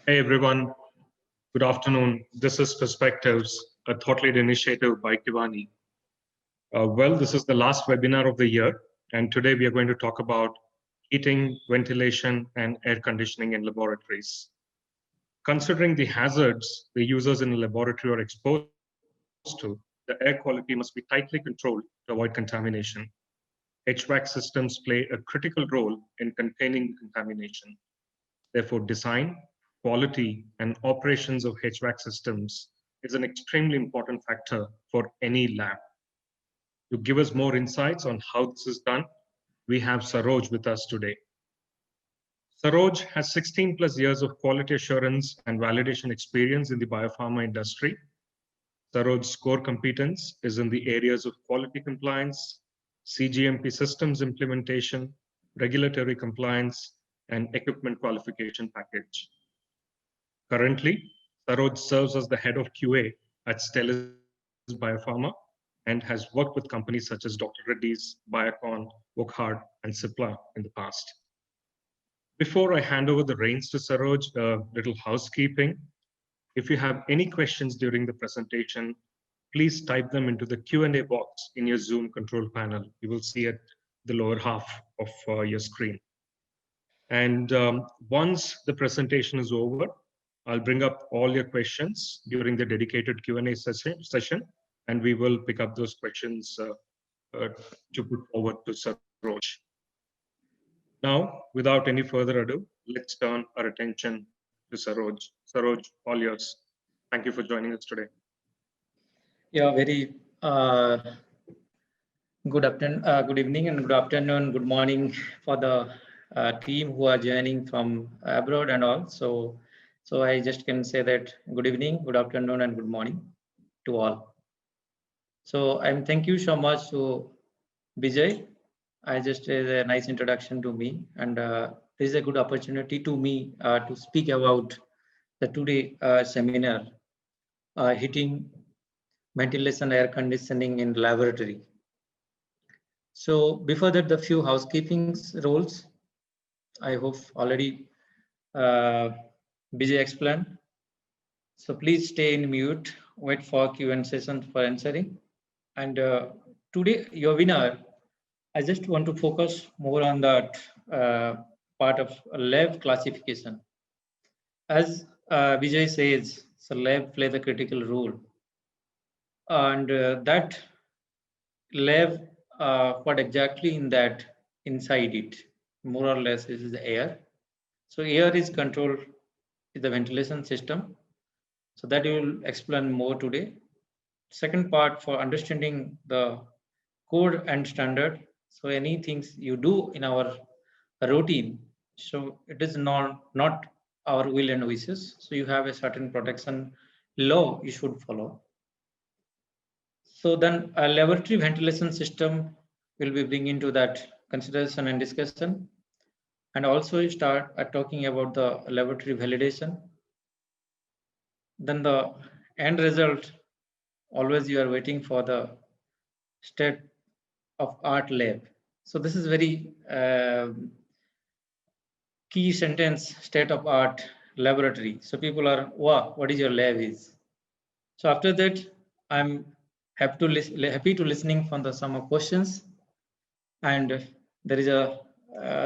Hey everyone, good afternoon. This is Perspectives, a thought lead initiative by Kivani. This is the last webinar of the year, and today we are going to talk about heating, ventilation, and air conditioning in laboratories. Considering the hazards the users in a laboratory are exposed to, the air quality must be tightly controlled to avoid contamination. HVAC systems play a critical role in containing contamination. Therefore, design, quality, and operations of HVAC systems is an extremely important factor for any lab. To give us more insights on how this is done, we have Saroj with us today. Saroj has 16 plus years of quality assurance and validation experience in the biopharma industry. Saroj's core competence is in the areas of quality compliance, CGMP systems implementation, regulatory compliance, and equipment qualification package. Currently, Saroj serves as the head of QA at Stelis Biopharma and has worked with companies such as Dr. Reddy's, Biocon, Wockhardt, and Cipla in the past. Before I hand over the reins to Saroj, a little housekeeping. If you have any questions during the presentation, please type them into the Q&A box in your Zoom control panel. You will see at the lower half of your screen. And once the presentation is over, I'll bring up all your questions during the dedicated Q&A session, and we will pick up those questions to put forward to Saroj. Now, without any further ado, let's turn our attention to Saroj. Saroj, all yours. Thank you for joining us today. Yeah, very good evening, and good afternoon, good morning for the team who are joining from abroad and all. So I just can say that good evening, good afternoon, and good morning to all. So thank you so much to Vijay. I just a nice introduction to me, and this is a good opportunity to me to speak about the today seminar, heating, ventilation, air conditioning in laboratory. So before that, the few housekeeping rules, I hope already Vijay explained. So please stay in mute, wait for Q&A session for answering. And today, your webinar, I just want to focus more on that part of lab classification. As Vijay says, so lab plays a critical role. And that lab, what exactly in that inside it, more or less is the air. So air is controlled with the ventilation system. So that we will explain more today. Second part, for understanding the code and standard. So any things you do in our routine, so it is not our will and wishes. So you have a certain protection law you should follow. So then a laboratory ventilation system will be bringing to that consideration and discussion. And also start talking about the laboratory validation. Then the end result, always you are waiting for the state of art lab. So this is very key sentence, state of art laboratory. So people are, wow, what is your lab is? So after that, I'm happy to listening from the some of questions. And there is a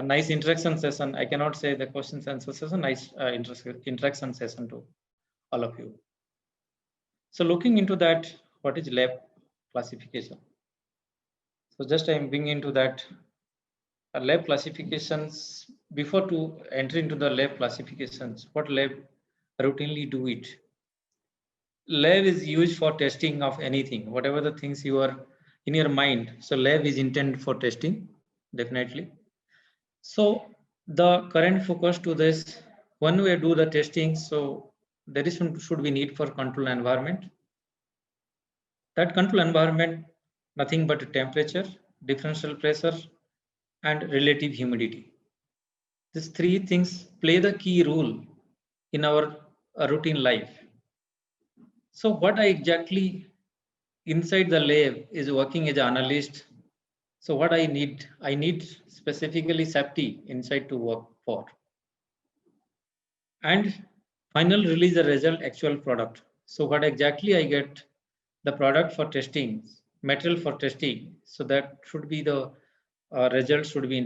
nice interaction session. I cannot say the questions and answer session, nice interaction session to all of you. So looking into that, what is lab classification? So just I'm bringing into that lab classifications. Before to enter into the lab classifications, what lab routinely do it? Lab is used for testing of anything, whatever the things you are in your mind. So lab is intended for testing, definitely. So the current focus to this, when we do the testing, so there is should be need for control environment. That control environment, nothing but temperature, differential pressure, and relative humidity. These three things play the key role in our routine life. So what I exactly inside the lab is working as an analyst. So what I need specifically safety inside to work for. And Final release the result, actual product. So what exactly I get the product for testing, material for testing. So that should be the results should be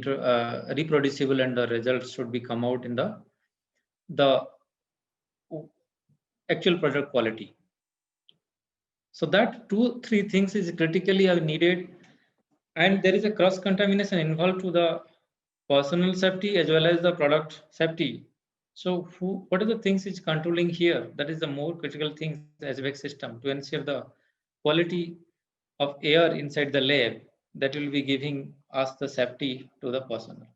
reproducible, and the results should be come out in the actual product quality. So that 2-3 things is critically are needed, and there is a cross contamination involved to the personal safety as well as the product safety. So what are the things is controlling here? That is the more critical things as HVAC system to ensure the quality of air inside the lab that will be giving us the safety to the personnel.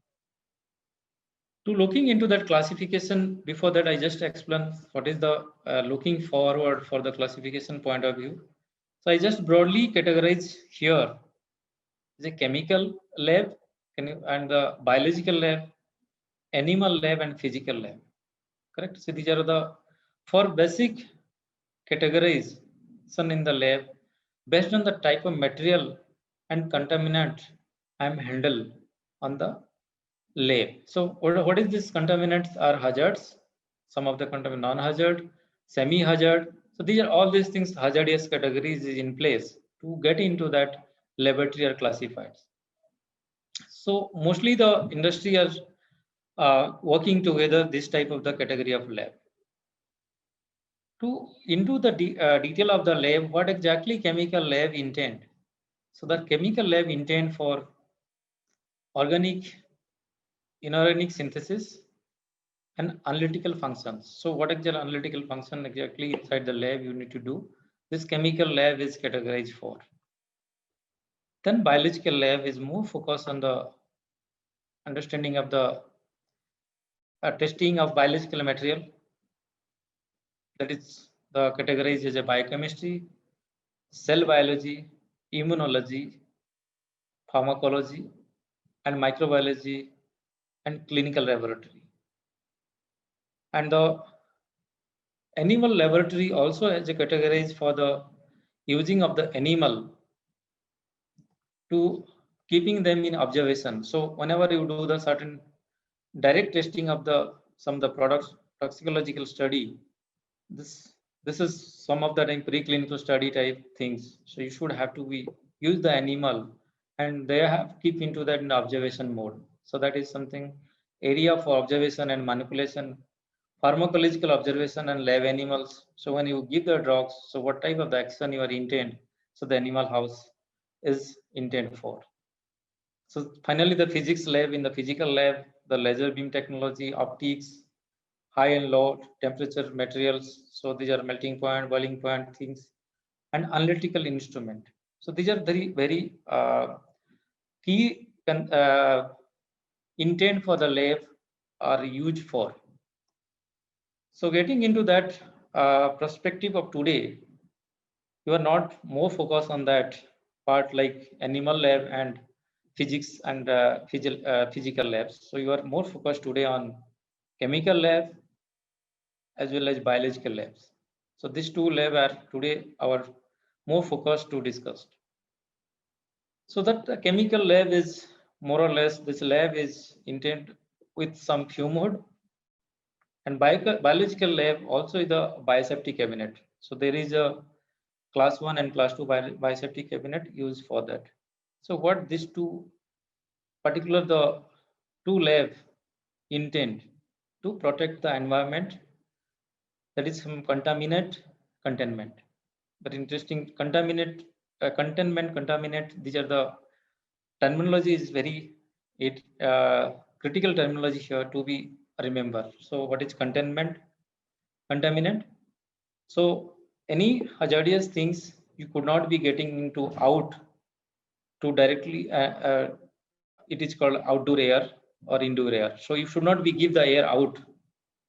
To looking into that classification, before that I just explain what is the looking forward for the classification point of view. So I just broadly categorize here the chemical lab and the biological lab, animal lab, and physical lab. Correct? So these are the for basic categorization in the lab based on the type of material and contaminant I'm handle on the lab. So what is this contaminants are hazards? Some of the contaminant non-hazard, semi-hazard. So these are all these things hazardous categories is in place to get into that laboratory are classified. So mostly the industry are working together this type of the category of lab. To into the detail of the lab, what exactly chemical lab intend? So the chemical lab intend for organic, inorganic synthesis and analytical functions. So what exactly analytical function exactly inside the lab you need to do? This chemical lab is categorized for. Then biological lab is more focused on the understanding of the testing of biological material. That is the categorized as a biochemistry, cell biology, immunology, pharmacology, and microbiology, and clinical laboratory. And the animal laboratory also has a categorized for the using of the animal to keeping them in observation. So whenever you do the certain direct testing of the some of the products toxicological study, this is some of the preclinical study type things. So you should have to be use the animal, and they have keep into that in the observation mode. So that is something area for observation and manipulation, pharmacological observation and lab animals. So when you give the drugs, so what type of the action you are intent, so the animal house is intent for. So finally the physics lab, in the physical lab, the laser beam technology, optics, high and low temperature materials. So these are melting point, boiling point things, and analytical instrument. So these are very key intent for the lab are used for. So getting into that perspective of today, you are not more focused on that part like animal lab and physics and physical labs. So you are more focused today on chemical lab as well as biological labs. So these two labs are today our more focused to discuss. So that the chemical lab is more or less, this lab is intended with some few mode, and biological lab also is the biosafety cabinet. So there is a class 1 and class 2 biosafety cabinet used for that. So what these two particular the two lab intend to protect the environment, that is from contaminate containment. But interesting contaminate containment contaminate, these are the terminology is very critical terminology here to be remember. So what is containment contaminant? So any hazardous things you could not be getting into out to directly it is called outdoor air or indoor air. So you should not be give the air out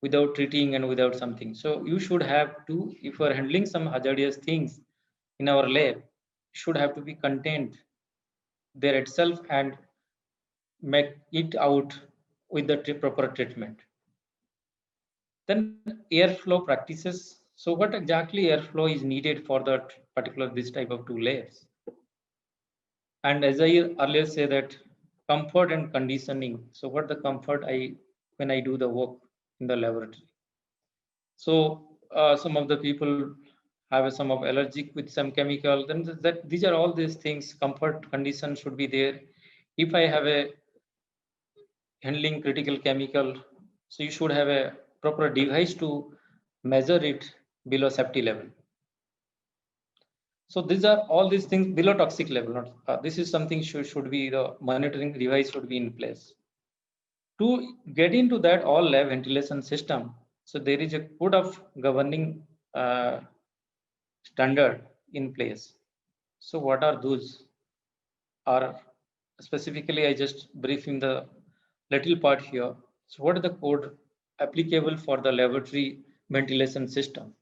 without treating and without something. So you should have to, if you are handling some hazardous things in our lab, should have to be contained there itself and make it out with the proper treatment. Then airflow practices. So what exactly airflow is needed for that particular this type of two labs? And as I earlier say that comfort and conditioning. So what the comfort when I do the work in the laboratory. So some of the people have some of allergic with some chemical, then that these are all these things, comfort condition should be there. If I have a handling critical chemical, so you should have a proper device to measure it below safety level. So these are all these things below toxic level. Not, this is something should be the monitoring device should be in place. To get into that all lab ventilation system, so there is a code of governing standard in place. So what are those? Are specifically I just brief in the little part here. So what is the code applicable for the laboratory ventilation system?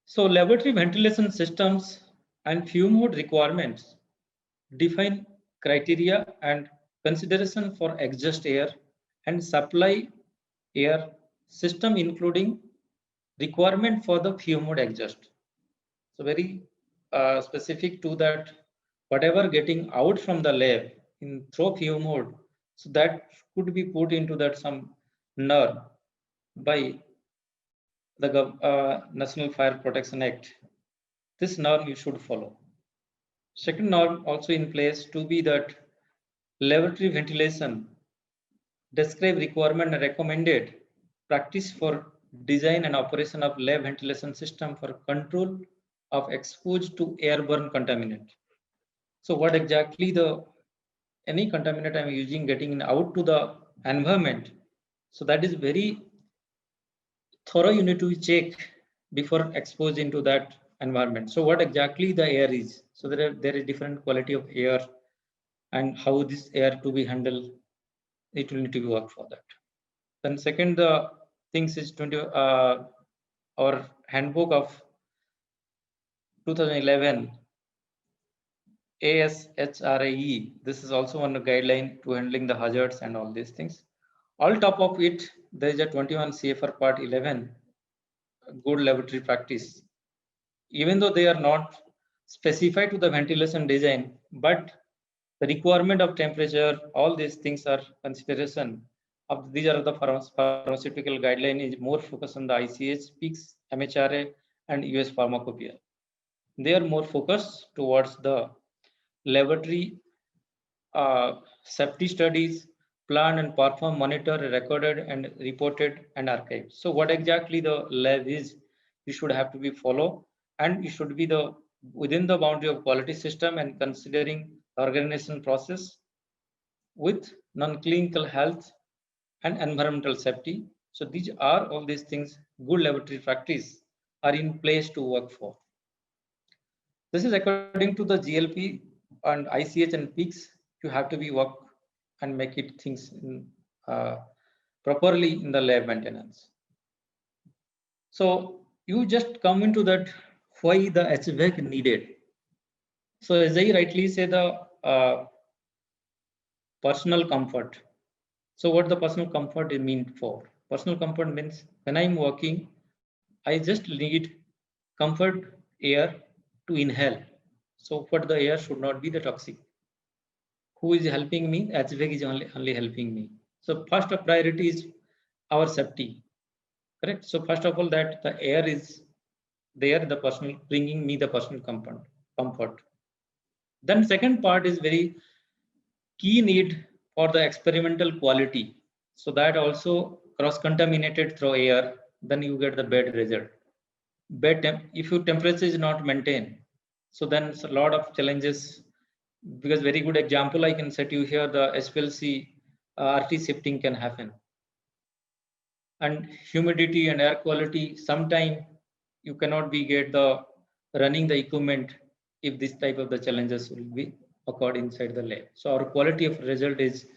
So laboratory ventilation systems and fume hood requirements define criteria and consideration for exhaust air and supply air system, including requirement for the fume hood exhaust. So very specific to that, whatever getting out from the lab in through fume hood, so that could be put into that some NER by the National Fire Protection Act. This norm you should follow. Second norm also in place to be that laboratory ventilation describe requirement and recommended practice for design and operation of lab ventilation system for control of exposed to airborne contaminant. So what exactly the any contaminant I'm using getting out to the environment. So that is very thorough, you need to check before exposed into that environment. So what exactly the air is. So there is different quality of air and how this air to be handled. It will need to be work for that. Then second, the things is our handbook of 2011 ASHRAE. This is also one guideline to handling the hazards and all these things. All top of it, there is a 21 CFR Part 11 good laboratory practice. Even though they are not specified to the ventilation design, but the requirement of temperature, all these things are consideration of these are the pharmaceutical guideline is more focused on the ICH, PICS, MHRA, and US Pharmacopoeia. They are more focused towards the laboratory safety studies, plan and perform, monitor, recorded and reported and archived. So what exactly the lab is, you should have to be follow, and you should be the within the boundary of quality system and considering organization process with non-clinical health and environmental safety. So these are all these things, good laboratory practice are in place to work for. This is according to the GLP and ICH and PICS, you have to be work and make it things in, properly in the lab maintenance. So you just come into that why the HVAC needed. So as I rightly say, the personal comfort. So what the personal comfort is mean for? Personal comfort means when I'm working, I just need comfort air to inhale. So what the air should not be the toxic. Who is helping me? HVAC is only helping me. So first of priority is our safety, correct? So first of all, that the air is there, the personal bringing me the personal comfort. Then second part is very key need for the experimental quality. So that also cross-contaminated through air, then you get the bad result. If your temperature is not maintained, so then it's a lot of challenges. Because very good example I can set you here, the SPLC RT shifting can happen. And humidity and air quality, sometime you cannot be get the running the equipment if this type of the challenges will be occurred inside the lab. So our quality of result is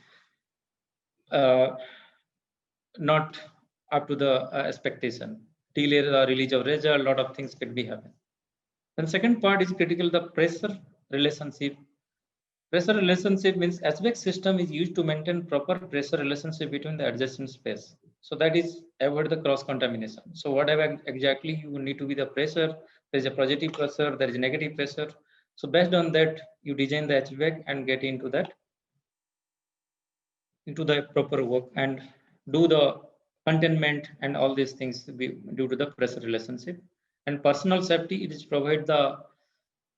not up to the expectation. Delay the release of result, a lot of things could be happen. Then second part is critical, the pressure relationship. Pressure relationship means HVAC system is used to maintain proper pressure relationship between the adjacent space. So that is avoid the cross contamination. So whatever exactly you need to be the pressure, there is a positive pressure, there is a negative pressure. So based on that, you design the HVAC and get into the proper work and do the containment, and all these things due to the pressure relationship. And personal safety, it is provide the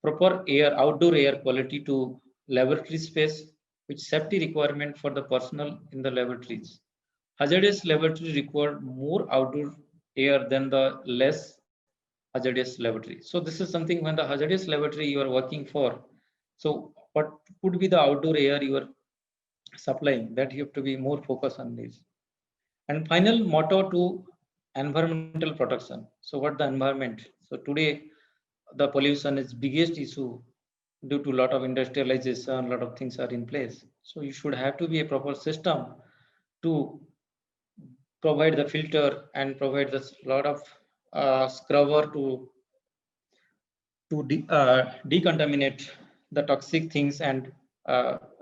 proper air, outdoor air quality to laboratory space, which safety requirement for the personnel in the laboratories. Hazardous laboratory require more outdoor air than the less hazardous laboratory. So this is something when the hazardous laboratory you are working for. So what could be the outdoor air you are supplying, that you have to be more focused on this. And final motto to environmental protection. So what the environment? So today the pollution is biggest issue due to a lot of industrialization, a lot of things are in place. So you should have to be a proper system to provide the filter and provide this lot of scrubber to decontaminate the toxic things and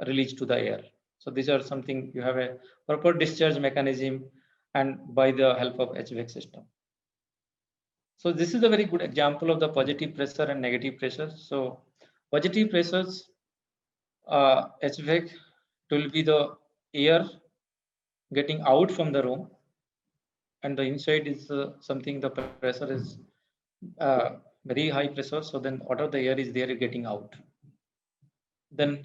release to the air. So these are something you have a proper discharge mechanism and by the help of HVAC system. So this is a very good example of the positive pressure and negative pressure. So positive pressures, HVAC will be the air getting out from the room, and the inside is something the pressure is very high pressure. So then whatever the air is there getting out. Then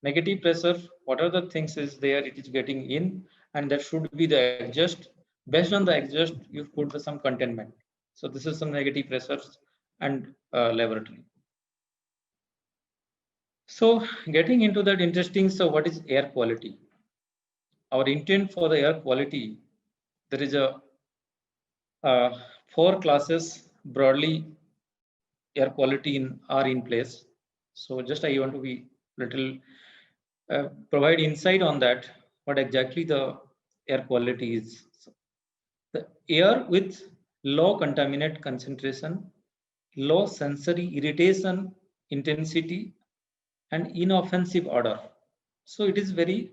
negative pressure, what are the things is there, it is getting in, and that should be the exhaust. Based on the exhaust, you put the some containment. So this is some negative pressures and laboratory. So getting into that interesting, so what is air quality? Our intent for the air quality, there is a 4 classes broadly air quality are in place. So just I want to be little provide insight on that, what exactly the air quality is. So the air with low contaminant concentration, low sensory irritation intensity, and inoffensive odor. So it is very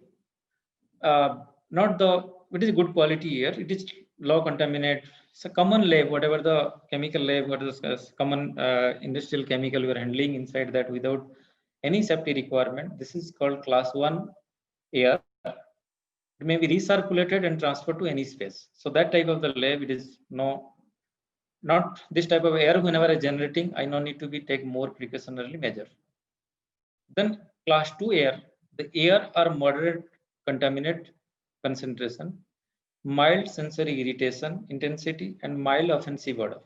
not the, it is good quality air, it is low contaminate. So common lab, whatever the chemical lab, what is common industrial chemical we are handling inside that without any safety requirement, this is called class 1 air. It may be recirculated and transferred to any space. So that type of the lab, it is not this type of air. Whenever I generating, I no need to be take more precautionary measure. Then class 2 air, the air are moderate contaminant concentration, mild sensory irritation intensity, and mild offensive odor.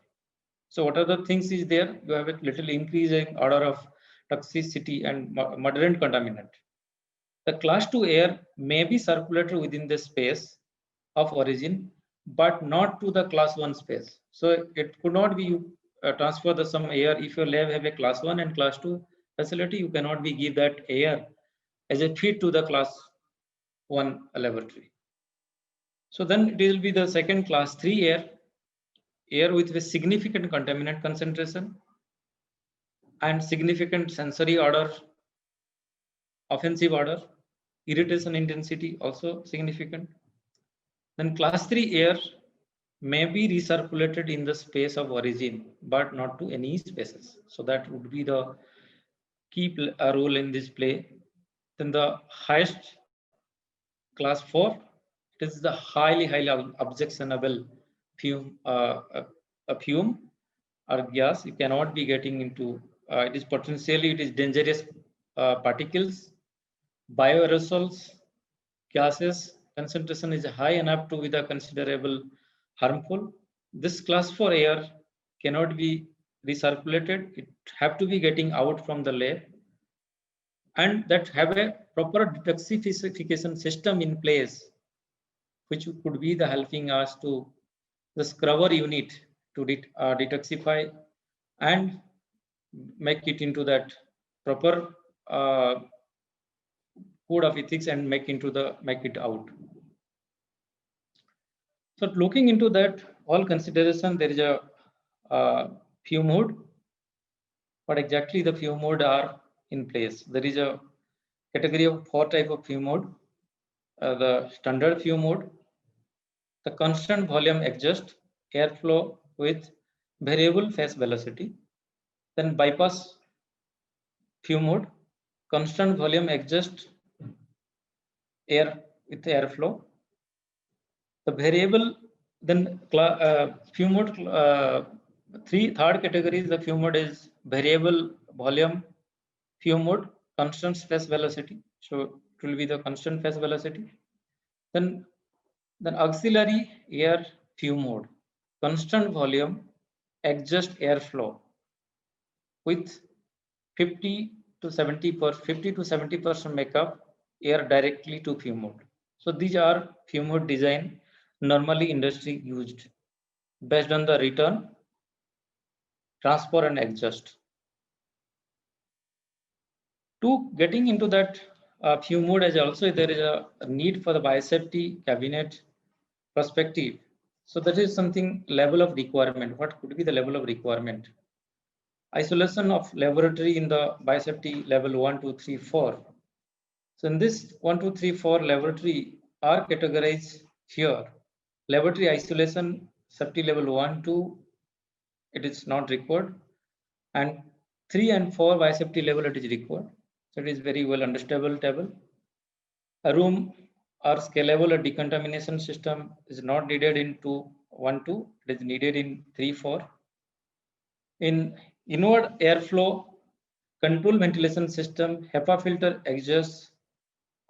So what are the things is there? You have a little increasing order of toxicity and moderate contaminant. The class 2 air may be circulated within the space of origin, but not to the class 1 space. So it could not be transfer the some air. If your lab have a class 1 and class 2 facility, you cannot be give that air as a feed to the class 1 laboratory. So then it will be the second class 3 air with a significant contaminant concentration and significant sensory odor, offensive odor, irritation intensity also significant. Then class 3 air may be recirculated in the space of origin, but not to any spaces. So that would be the key role in this play. Then the highest class 4, it is the highly objectionable fume, a fume or gas. You cannot be getting into. It is potentially, it is dangerous particles, bioaerosols, gases. Concentration is high enough to be the considerable harmful. This class 4 air cannot be recirculated. It have to be getting out from the lab, and that have a proper detoxification system in place, which could be the helping us to the scrubber unit to detoxify and make it into that proper code of ethics and make it out. So looking into that all consideration, there is a fume mode. What exactly the fume mode are in place? There is a category of 4 type of fume mode. The standard fume mode, the constant volume exhaust, airflow with variable phase velocity. Then bypass fume mode, constant volume exhaust, air with airflow. The variable Then few mode, third category is the few mode is variable volume few mode, constant phase velocity. So it will be the constant phase velocity. Then auxiliary air few mode, constant volume, adjust airflow with 50 to 70% makeup air directly to few mode. So these are few mode design normally industry used based on the return, transfer and adjust. To getting into that few mode, as also there is a need for the biosafety cabinet perspective. So that is something level of requirement. What could be the level of requirement? Isolation of laboratory in the biosafety level 1, 2, 3, 4. So in this 1, 2, 3, 4 laboratory are categorized here. Laboratory isolation safety level 1, 2, it is not required, and 3 and 4 biosafety level it is required. So it is very well understandable table. A room or scalable or decontamination system is not needed in 2, 1, 2. It is needed in 3, 4. In inward airflow, control ventilation system, HEPA filter exhaust,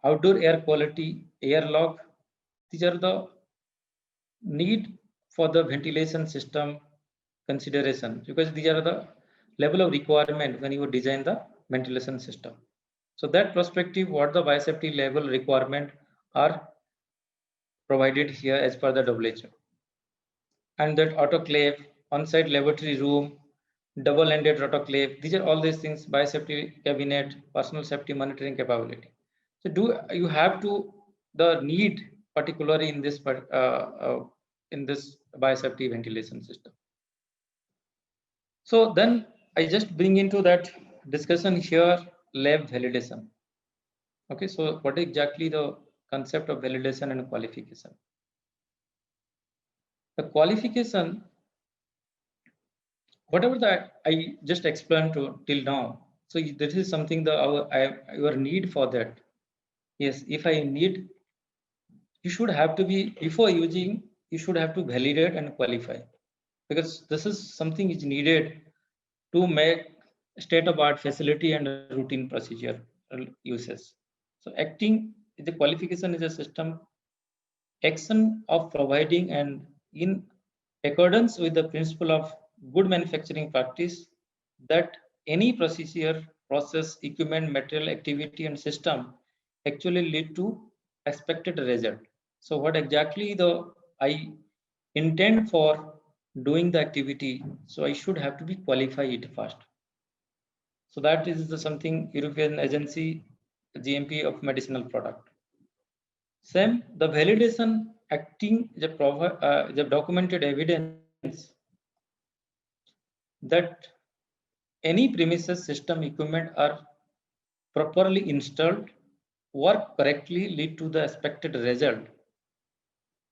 outdoor air quality, airlock. These are the need for the ventilation system consideration, because these are the level of requirement when you design the ventilation system. So that perspective, what the biosafety level requirement are provided here as per the WHO. And that autoclave, on-site laboratory room, double-ended autoclave, these are all these things, biosafety cabinet, personal safety monitoring capability. So do you have to the need particularly in this biosafety ventilation system. So then I just bring into that discussion here lab validation. Okay, so what exactly the concept of validation and qualification? The qualification, whatever that I just explained to till now. So this is something that your need for that. Yes, if I need, you should have to be before using. You should have to validate and qualify, because this is something is needed to make state-of-art facility and routine procedure uses. So acting the qualification is a system action of providing and in accordance with the principle of good manufacturing practice that any procedure, process, equipment, material, activity and system actually lead to expected result. So what exactly I intend for doing the activity, so I should have to be qualify it first. So that is something European agency GMP of medicinal product. Same, the validation acting the documented evidence that any premises system equipment are properly installed, work correctly, lead to the expected result.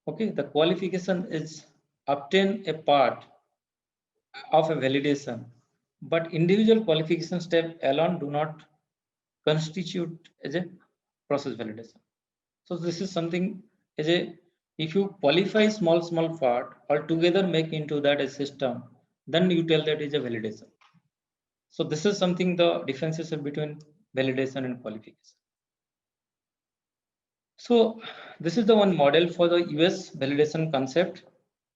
Okay, the qualification is obtain a part of a validation, but individual qualification step alone do not constitute as a process validation. So this is something as a, if you qualify small part altogether make into that a system, then you tell that is a validation. So this is something the differences between validation and qualification. So this is the one model for the US validation concept.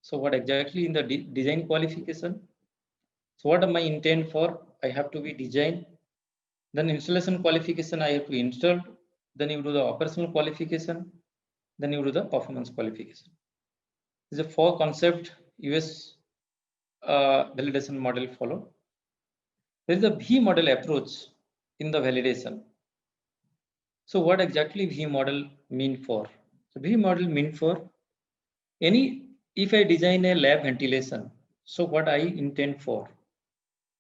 So what exactly in the design qualification? So what am I intent for? I have to be design. Then installation qualification I have to install. Then you do the operational qualification. Then you do the performance qualification. This is a 4 concept US validation model follow. There is a V model approach in the validation. So what exactly V model mean for? So V model mean for if I design a lab ventilation, so what I intend for?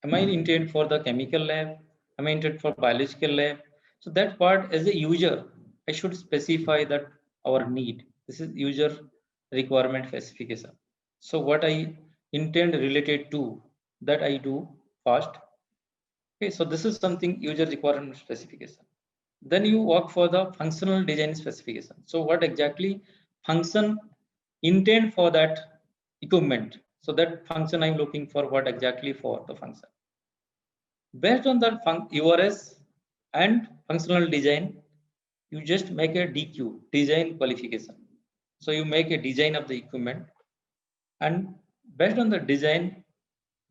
Am I intend for the chemical lab? Am I intend for biological lab? So that part as a user, I should specify that our need. This is user requirement specification. So what I intend related to that I do first. Okay, so this is something user requirement specification. Then you work for the functional design specification. So what exactly function intend for that equipment. So that function I'm looking for, what exactly for the function. Based on the URS and functional design, you just make a DQ, design qualification. So you make a design of the equipment, and based on the design,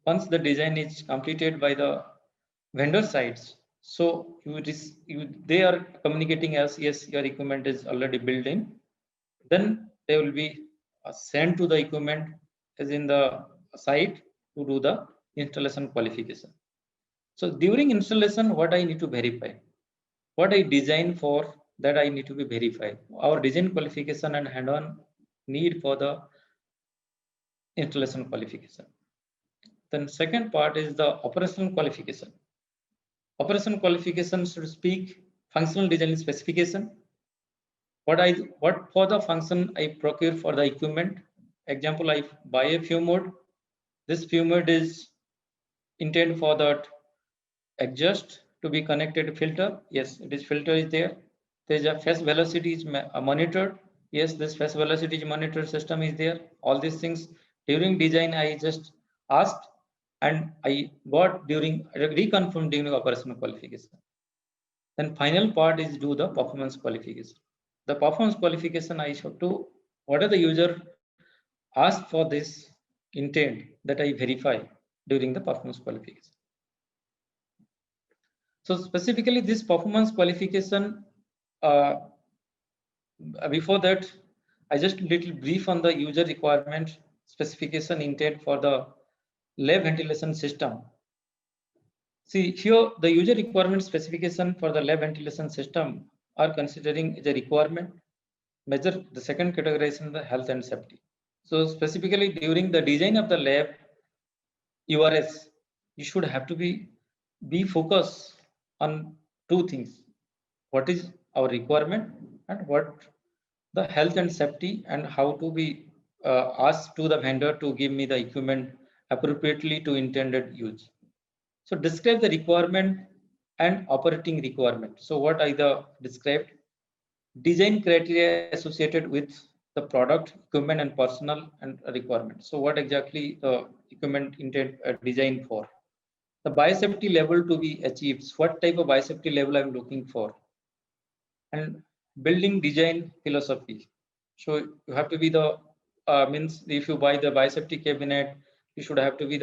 once the design is completed by the vendor sides, so they are communicating as, yes, your equipment is already built in. Then they will be sent to the equipment as in the site to do the installation qualification. So during installation, what I need to verify, what I design for, that I need to be verified. Our design qualification and hand-on need for the installation qualification. Then second part is the operational qualification. Operation qualification should speak functional design specification. What for the function I procure for the equipment. Example, I buy a fume hood. This fume hood is intended for that exhaust to be connected to filter. Yes, this filter is there. There's a phase velocity is monitored. Yes, this phase velocity is monitored system is there. All these things during design I just asked, and I got during reconfirmed during operational qualification. Then final part is do the performance qualification. The performance qualification I should do what are the user asked for this intent that I verify during the performance qualification. So specifically this performance qualification, before that, I just little brief on the user requirement specification intent for the lab ventilation system. See here, the user requirement specification for the lab ventilation system are considering the requirement, measure the second categorization, the health and safety. So specifically during the design of the lab URS, you should have to be focused on two things. What is our requirement and what the health and safety, and how to be asked to the vendor to give me the equipment appropriately to intended use. So describe the requirement and operating requirement. So what I described, design criteria associated with the product, equipment and personal and requirement. So what exactly the equipment intent designed for. The biosafety level to be achieved. What type of biosafety level I'm looking for. And building design philosophy. So you have to be the means if you buy the biosafety cabinet, you should have to be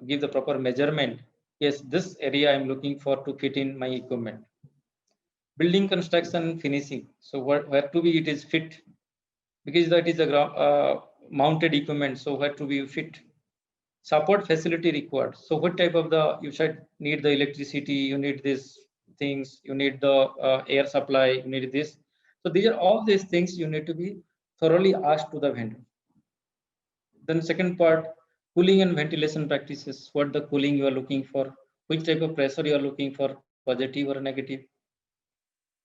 give the proper measurement. Yes, this area I'm looking for to fit in my equipment. Building construction finishing. So where to be it is fit, because that is a mounted equipment. So where to be fit. Support facility required. So what type of you should need the electricity, you need these things, you need the air supply, you need this. So these are all these things you need to be thoroughly asked to the vendor. Then second part, cooling and ventilation practices. What the cooling you are looking for, which type of pressure you are looking for, positive or negative.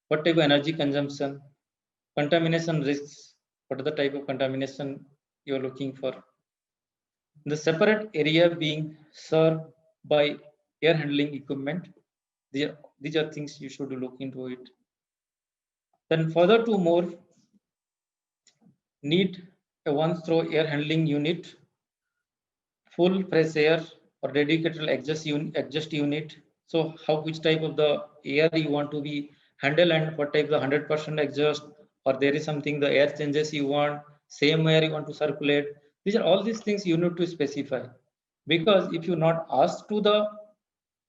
What type of energy consumption, contamination risks. What are the type of contamination you are looking for. The separate area being served by air handling equipment. These are things you should look into it. Then further to more, need a one-throw air handling unit, full fresh air or dedicated exhaust unit. So which type of the air you want to be handle, and what type of the 100% exhaust, or there is something the air changes you want, same air you want to circulate. These are all these things you need to specify, because if you not ask to the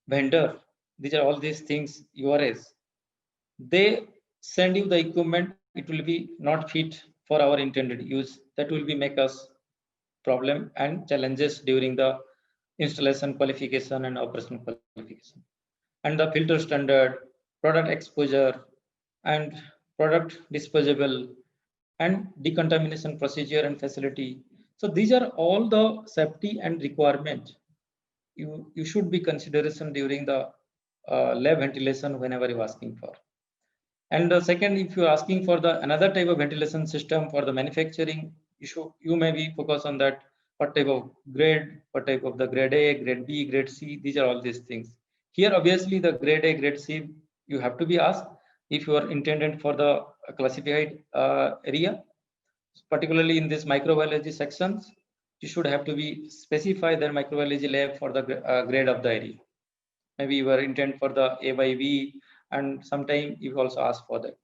vendor, these are all these things URS, they send you the equipment, it will be not fit for our intended use. That will be make us problem and challenges during the installation qualification and operational qualification. And the filter standard, product exposure, and product disposable, and decontamination procedure and facility. So these are all the safety and requirement you should be consideration during the lab ventilation whenever you're asking for. And the second, if you're asking for the another type of ventilation system for the manufacturing, you may be focused on that, what type of grade, what type of the grade A, grade B, grade C, these are all these things. Here, obviously, the grade A, grade C, you have to be asked if you are intended for the classified area, particularly in this microbiology sections. you should have to be specify their microbiology lab for the grade of the area. Maybe you are intent for the A by B, and sometime you also ask for that.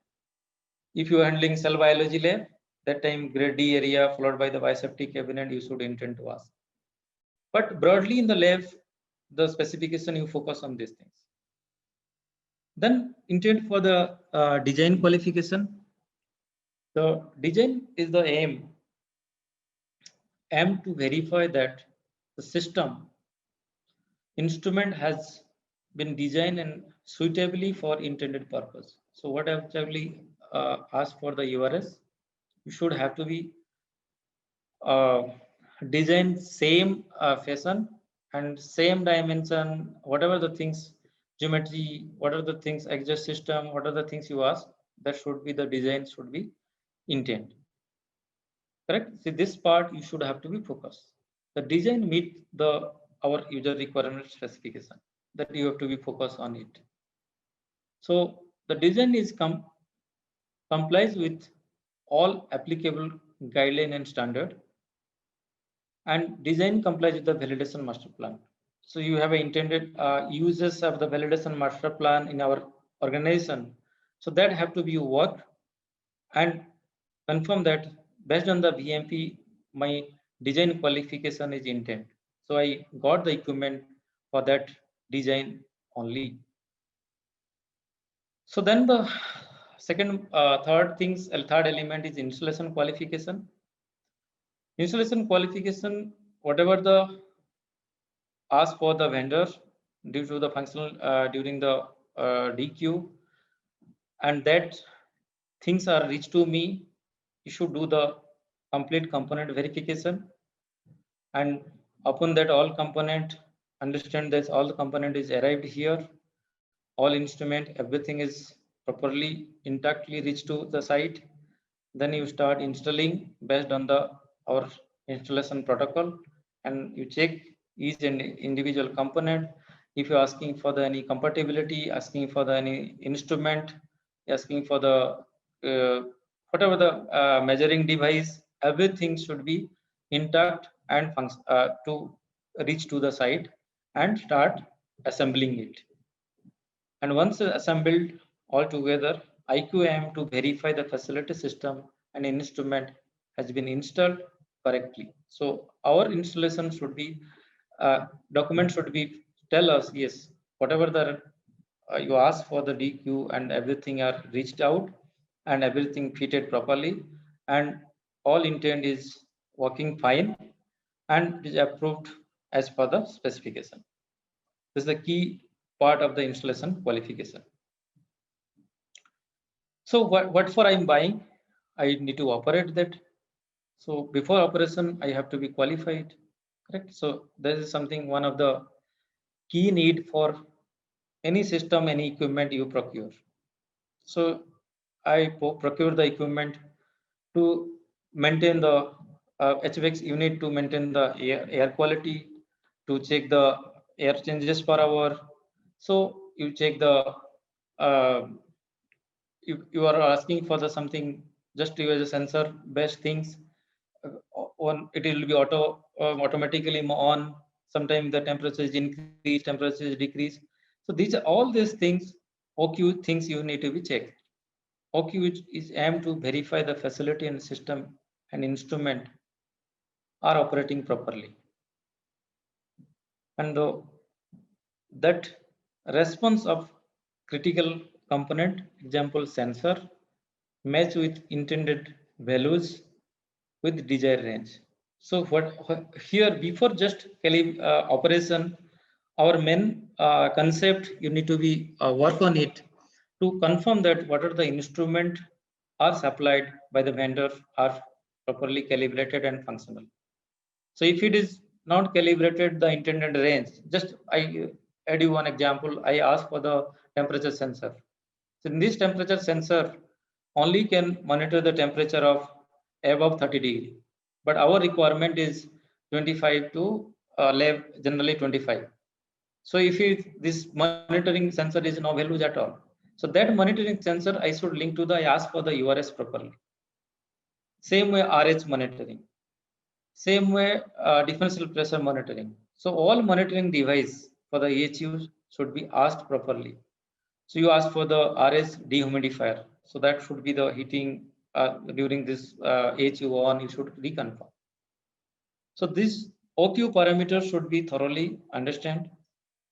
If you are handling cell biology lab, that time grade D area followed by the biosafety cabinet, you should intend to ask. But broadly in the lab, the specification you focus on these things. Then intent for the design qualification. The design is the aim to verify that the system instrument has been designed and suitably for intended purpose. So what I've actually asked for the URS, you should have to be designed same fashion and same dimension, whatever the things, geometry, what are the things, exhaust system, what are the things you ask, that should be the design should be intent. Correct? See, this part you should have to be focused. The design meet our user requirement specification, that you have to be focused on it. So the design is complies with all applicable guideline and standard, and design complies with the validation master plan. So you have intended uses of the validation master plan in our organization. So that have to be worked and confirm that based on the VMP, my design qualification is intent. So I got the equipment for that design only. So then the third element is installation qualification. Installation qualification, whatever the ask for the vendor due to the functional during the DQ, and that things are reached to me, you should do the complete component verification, and upon that all component, understand that all the component is arrived here, all instrument, everything is properly intactly reached to the site. Then you start installing based on our installation protocol, and you check each individual component. If you're asking for any compatibility, asking for any instrument, asking for the whatever the measuring device, everything should be intact and to reach to the site and start assembling it. And once assembled all together, IQM to verify the facility system and instrument has been installed correctly. So our installation should be document should be tell us, yes, whatever the you ask for the DQ and everything are reached out and everything fitted properly, and all intent is working fine and is approved as per the specification. This is the key part of the installation qualification. So what for I'm buying, I need to operate that. So before operation, I have to be qualified, correct? So this is something, one of the key need for any system, any equipment you procure. So I procure the equipment to maintain the HVAC unit, to maintain the air quality, to check the air changes per hour. So you check the you are asking for the something just to use a sensor based things. On it will be automatically on. Sometimes the temperature is increased, temperature is decreased. So these are all these things, OQ things you need to be checked. OQ is aimed to verify the facility and system and instrument are operating properly. And that response of critical component, example sensor, match with intended values with desired range. So what here before just operation, our main concept you need to be work on it to confirm that what are the instrument are supplied by the vendor are properly calibrated and functional. So if it is not calibrated the intended range, just I add you one example. I ask for the temperature sensor. So in this temperature sensor only can monitor the temperature of above 30 degree, but our requirement is 25 to generally 25. So if this monitoring sensor is no values at all, so that monitoring sensor I should link to the, I ask for the URS properly. Same way RH monitoring. Same way, differential pressure monitoring. So all monitoring device for the AHU should be asked properly. So you ask for the RS dehumidifier. So that should be the heating during this AHU on, you should reconfirm. So this OQ parameter should be thoroughly understand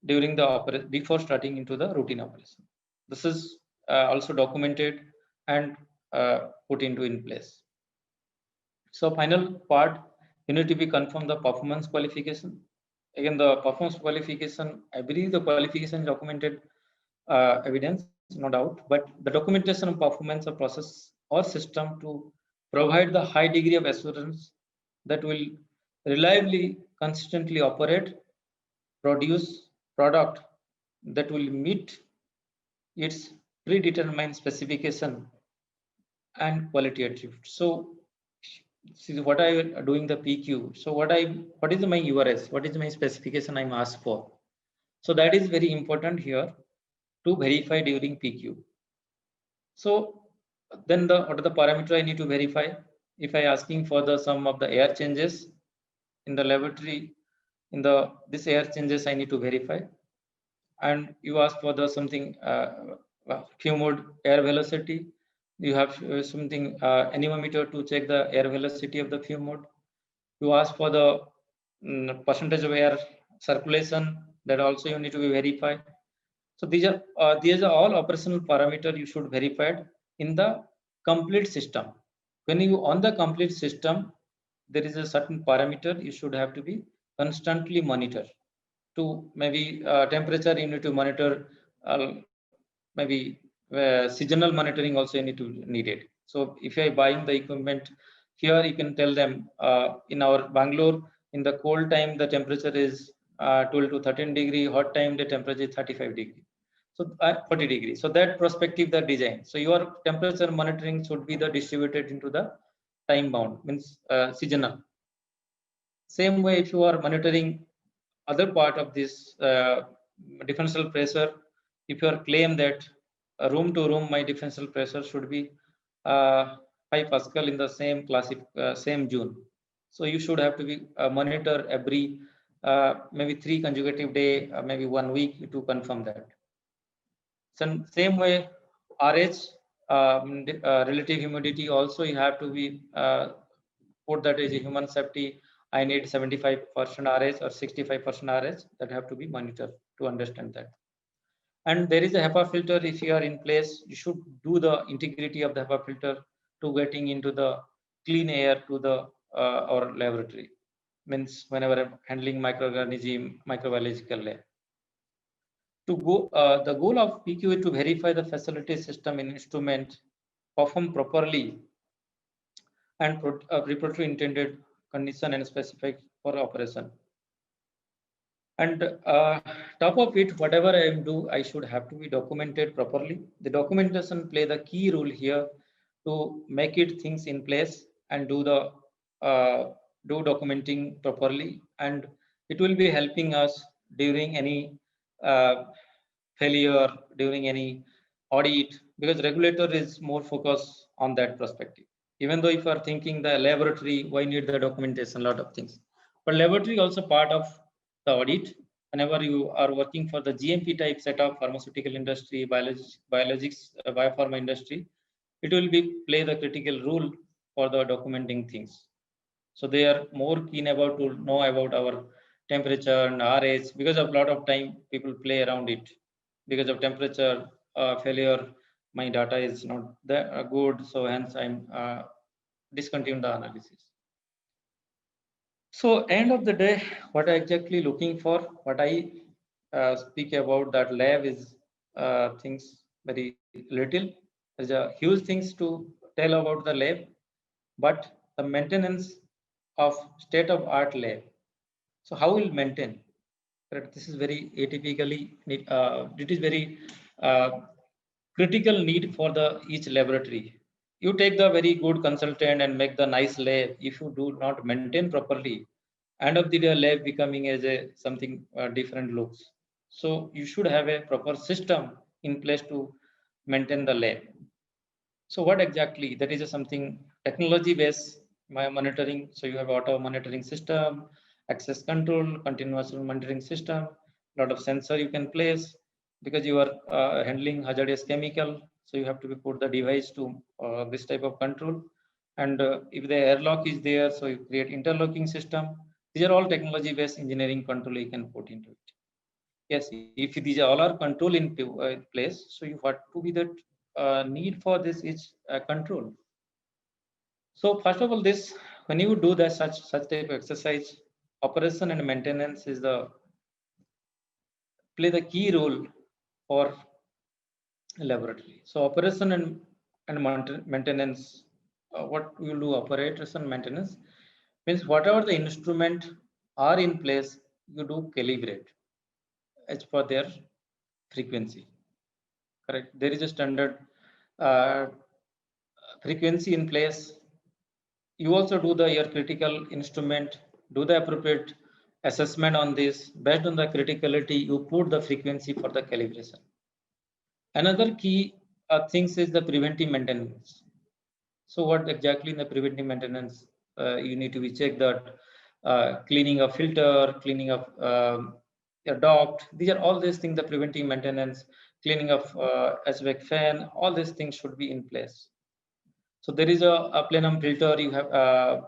during the before starting into the routine operation. This is also documented and put into in place. So final part, you need to be confirm the performance qualification. Again, the performance qualification, I believe the qualification is documented evidence, no doubt, but the documentation of performance of process or system to provide the high degree of assurance that will reliably, consistently operate, produce product that will meet its predetermined specification and quality attributes. So see what I am doing the PQ. So what is my URS? What is my specification I'm asked for? So that is very important here to verify during PQ. So then what are the parameter I need to verify? If I asking for the sum of the air changes in the laboratory, in the this air changes I need to verify. And you ask for the something fume mode air velocity. You have something anemometer to check the air velocity of the fume mode. You ask for the percentage of air circulation, that also you need to be verified. So these are all operational parameter you should verify in the complete system. When you on the complete system, there is a certain parameter you should have to be constantly monitor. To maybe temperature you need to monitor, maybe seasonal monitoring also you need to need it. So if you are buying the equipment here, you can tell them in our Bangalore, in the cold time the temperature is 12 to 13 degree, hot time the temperature is 35 degree, so 40 degrees. So that perspective the design. So your temperature monitoring should be the distributed into the time bound, means seasonal. Same way, if you are monitoring other part of this differential pressure, if you are claim that room to room my differential pressure should be 5 Pascal in the same same June. So you should have to be monitor every maybe 3 consecutive day, maybe 1 week to confirm that. So same way, RH relative humidity also you have to be put that as a human safety. I need 75% RH or 65% RH, that have to be monitored to understand that. And there is a HEPA filter. If you are in place, you should do the integrity of the HEPA filter to getting into the clean air to the our laboratory. Means whenever I'm handling microorganism, microbiological lab. To go, the goal of PQ is to verify the facility system and instrument perform properly and reproduce intended condition and specific for operation. And top of it, whatever I do, I should have to be documented properly. The documentation play the key role here to make it things in place and do the do documenting properly, and it will be helping us during any failure, during any audit, because regulator is more focused on that perspective. Even though if you are thinking the laboratory, why need the documentation, a lot of things, but laboratory also part of the audit. Whenever you are working for the GMP type setup, pharmaceutical industry, biologics, biopharma industry, it will be play the critical role for the documenting things. So they are more keen about to know about our temperature and RH, because of a lot of time people play around it. Because of temperature failure, my data is not that good, so hence I'm discontinue the analysis. So end of the day, what I exactly looking for, what I speak about that lab is things very little. There's a huge things to tell about the lab, but the maintenance of state of art lab. So how will maintain? This is very atypically it is very critical need for the each laboratory. You take the very good consultant and make the nice lab. If you do not maintain properly, end of the day lab becoming as a something different looks. So you should have a proper system in place to maintain the lab. So what exactly, that is something technology based monitoring. So you have auto monitoring system, access control, continuous monitoring system, lot of sensor you can place because you are handling hazardous chemical. So you have to be put the device to this type of control. And if the airlock is there, so you create interlocking system. These are all technology based engineering control you can put into it. Yes, if these all are control in place, so you have to be that need for this is control. So first of all, this when you do that such type of exercise, operation and maintenance is the play the key role for laboratory. So operation and maintenance, what we will do operation and maintenance means whatever the instrument are in place, you do calibrate as per their frequency. Correct. There is a standard uh, frequency in place. You also do your critical instrument, do the appropriate assessment on this. Based on the criticality, you put the frequency for the calibration. Another key things is the preventive maintenance. So what exactly in the preventive maintenance, you need to be check that cleaning of filter, cleaning of your duct. These are all these things, the preventive maintenance, cleaning of HVAC fan, all these things should be in place. So there is a plenum filter, you have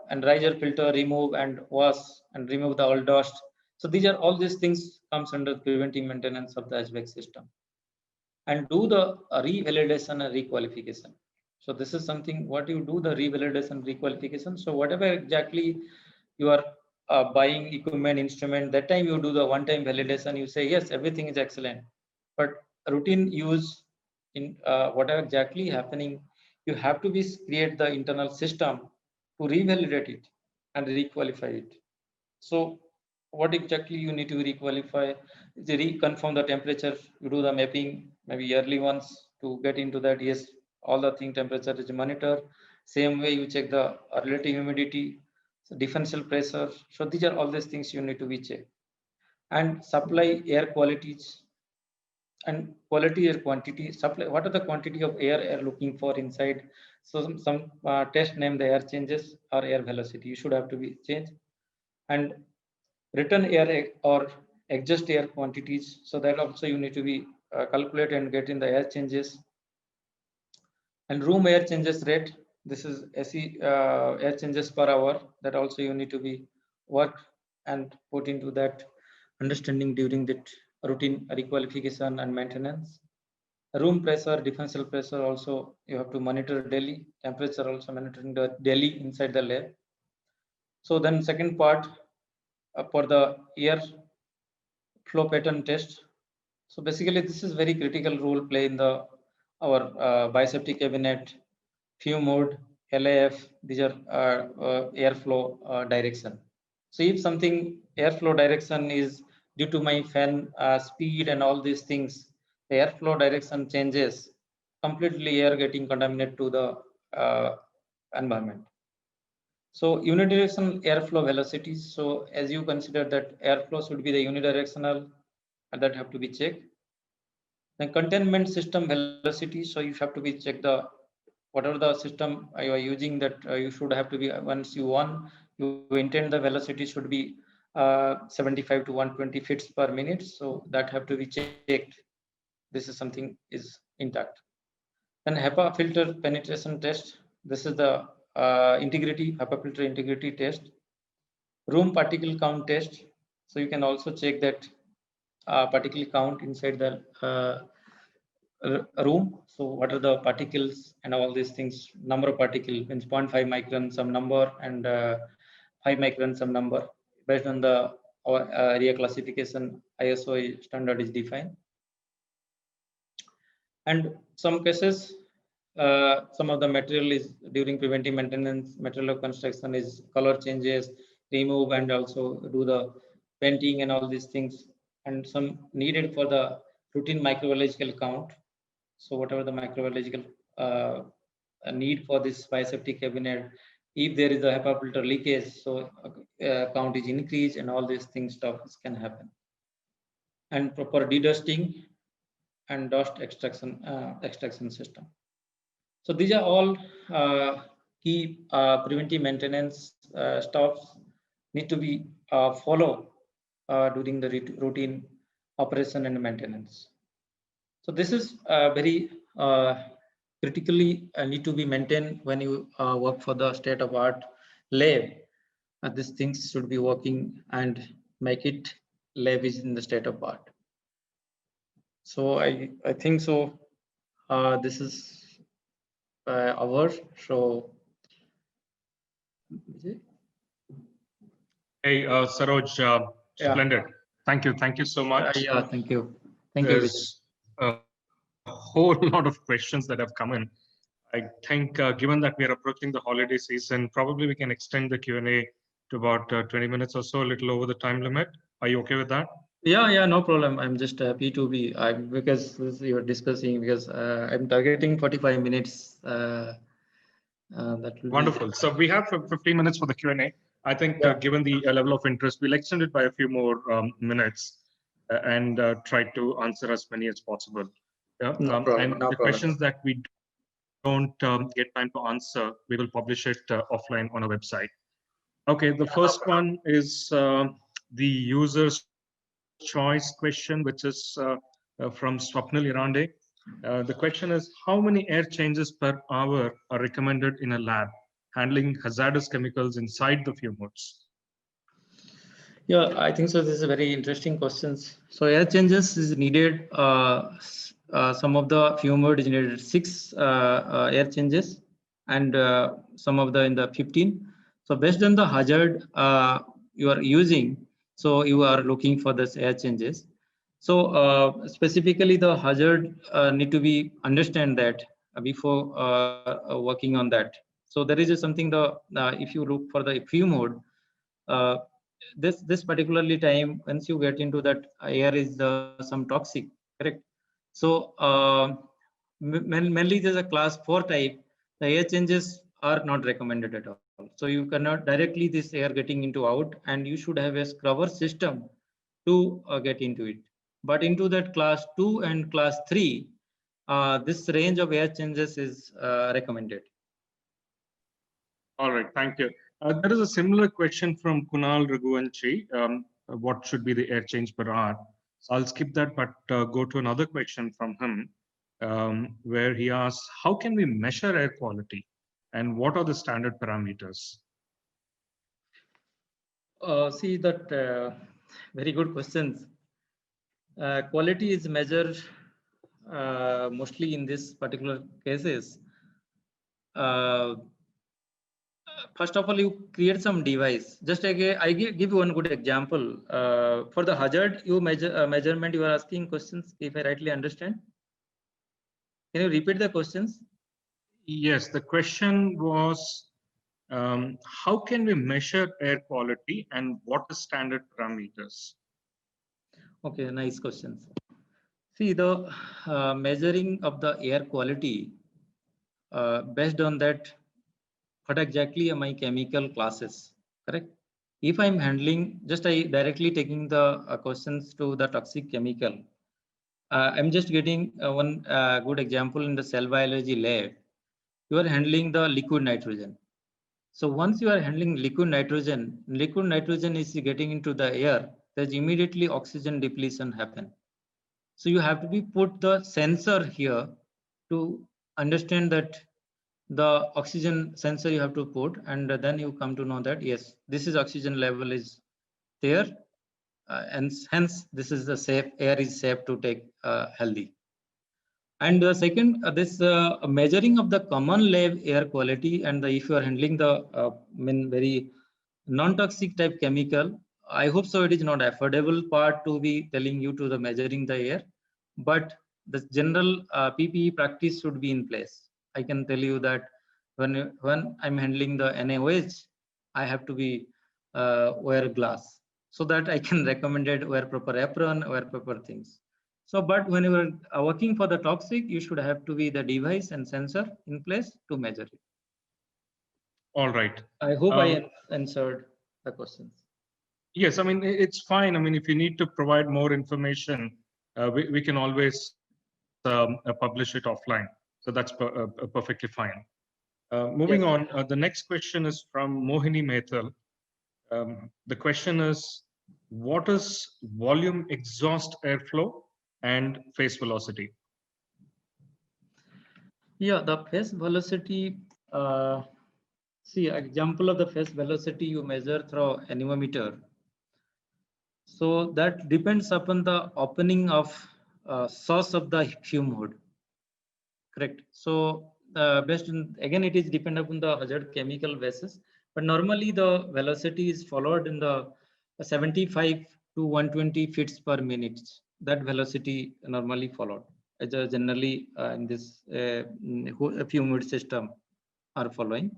and riser filter, remove and wash and remove the all dust. So these are all these things comes under preventive maintenance of the HVAC system. And do the revalidation and requalification. So this is something what you do the revalidation requalification. So whatever exactly you are buying equipment instrument, that time you do the one-time validation. You say yes, everything is excellent, but routine use in whatever exactly happening, you have to be create the internal system to revalidate it and requalify it. So what exactly you need to requalify? Is reconfirm the temperature. You do the mapping maybe yearly once to get into that. Yes, all the thing temperature is monitor. Same way you check the relative humidity, so differential pressure. So these are all these things you need to be checked. And supply air qualities and quality air quantity. Supply. What are the quantity of air looking for inside? So some test name the air changes or air velocity. You should have to be changed. And return air or adjust air quantities, so that also you need to be calculate and get in the air changes. And room air changes rate, this is SE air changes per hour, that also you need to be work and put into that understanding during that routine requalification and maintenance. Room pressure, differential pressure also you have to monitor daily, temperature also monitoring the daily inside the lab. So then second part for the air flow pattern test. So basically, this is very critical role play in the our biseptic cabinet, fume mode, LAF. These are airflow direction. So if something airflow direction is due to my fan speed and all these things, the airflow direction changes, completely air getting contaminated to the environment. So unidirectional airflow velocities. So as you consider that airflow should be the unidirectional, and that have to be checked. Then containment system velocity. So you have to be check the whatever the system you are using, that you should have to be once you intend the velocity should be 75 to 120 feet per minute. So that have to be checked. This is something is intact. Then HEPA filter penetration test. This is the HEPA filter integrity test. Room particle count test. So you can also check that particle count inside the room. So what are the particles and all these things? Number of particle means 0.5 micron some number and 5 micron some number. Based on the our area classification, ISO standard is defined. And some cases, some of the material is during preventive maintenance, material of construction is color changes, remove and also do the painting and all these things. And some needed for the routine microbiological count. So whatever the microbiological need for this biseptic cabinet, if there is a HEPA filter leakage, so count is increased and all these things stuff can happen. And proper dedusting and dust extraction system. So these are all key preventive maintenance stops need to be followed during the routine operation and maintenance. So this is very critically need to be maintained when you work for the state-of-art lab. These things should be working and make it lab is in the state-of-art. So I think so. This is our so. Hey, Saroj, Yeah. splendid. Thank you so much. Yeah, thank you. There's a whole lot of questions that have come in. I think given that we are approaching the holiday season, probably we can extend the Q&A to about 20 minutes or so, a little over the time limit. Are you okay with that? Yeah, no problem. I'm just happy to be, because you're discussing, because I'm targeting 45 minutes. That will Wonderful. So we have 15 minutes for the Q&A. I think given the level of interest, we'll extend it by a few more minutes and try to answer as many as possible. Yeah. And the questions that we don't get time to answer, we will publish it offline on our website. Okay, the first one is the user's choice question, which is from Swapnil Irande. The question is, how many air changes per hour are recommended in a lab handling hazardous chemicals inside the fume hoods? Yeah, I think so. This is a very interesting questions. So air changes is needed. Some of the fume hood is needed 6 air changes, and some of the in the 15. So based on the hazard you are using, so you are looking for this air changes. So specifically the hazard need to be understand that before working on that. So there is something if you look for the fume hood, this particularly time once you get into that air is some toxic, correct? So mainly there's a class 4 type, the air changes are not recommended at all. So you cannot directly this air getting into out, and you should have a scrubber system to get into it. But into that class 2 and class 3, this range of air changes is recommended. All right, thank you. There is a similar question from Kunal Raghuvanshi. What should be the air change per hour? So I'll skip that, but go to another question from him, where he asks, how can we measure air quality and what are the standard parameters? See that very good questions. Quality is measured mostly in this particular cases. First of all, you create some device. Just again, I give you one good example. For the hazard, you measurement. You are asking questions. If I rightly understand, can you repeat the questions? Yes, the question was, how can we measure air quality and what are standard parameters? Okay, nice questions. See, the measuring of the air quality based on that, what exactly are my chemical classes, correct? If I'm handling, just I directly taking the questions to the toxic chemical, I'm just getting one good example in the cell biology lab. You are handling the liquid nitrogen. So once you are handling liquid nitrogen is getting into the air, there's immediately oxygen depletion happen. So you have to be put the sensor here to understand that the oxygen sensor you have to put, and then you come to know that yes, this is oxygen level is there, and hence this is the safe air is safe to take healthy. And the second, this measuring of the common lab air quality, and if you are handling the very non-toxic type chemical, I hope so it is not affordable part to be telling you to the measuring the air, but the general PPE practice should be in place. I can tell you that when I'm handling the NaOH, I have to be wear glass, so that I can recommend it, wear proper apron, wear proper things. So, but when you are working for the toxic, you should have to be the device and sensor in place to measure it. All right. I hope I answered the questions. Yes, I mean, it's fine. I mean, if you need to provide more information, we can always publish it offline. So that's perfectly fine. Moving on, the next question is from Mohini Mehtal. The question is, what is volume exhaust airflow and phase velocity? Yeah, the phase velocity, see, example of the phase velocity you measure through anemometer. So that depends upon the opening of source of the fume hood. Correct. So based on, again, it is depend upon the hazard chemical basis, but normally the velocity is followed in the 75 to 120 feet per minute. That velocity normally followed as generally in this fume hood system are following.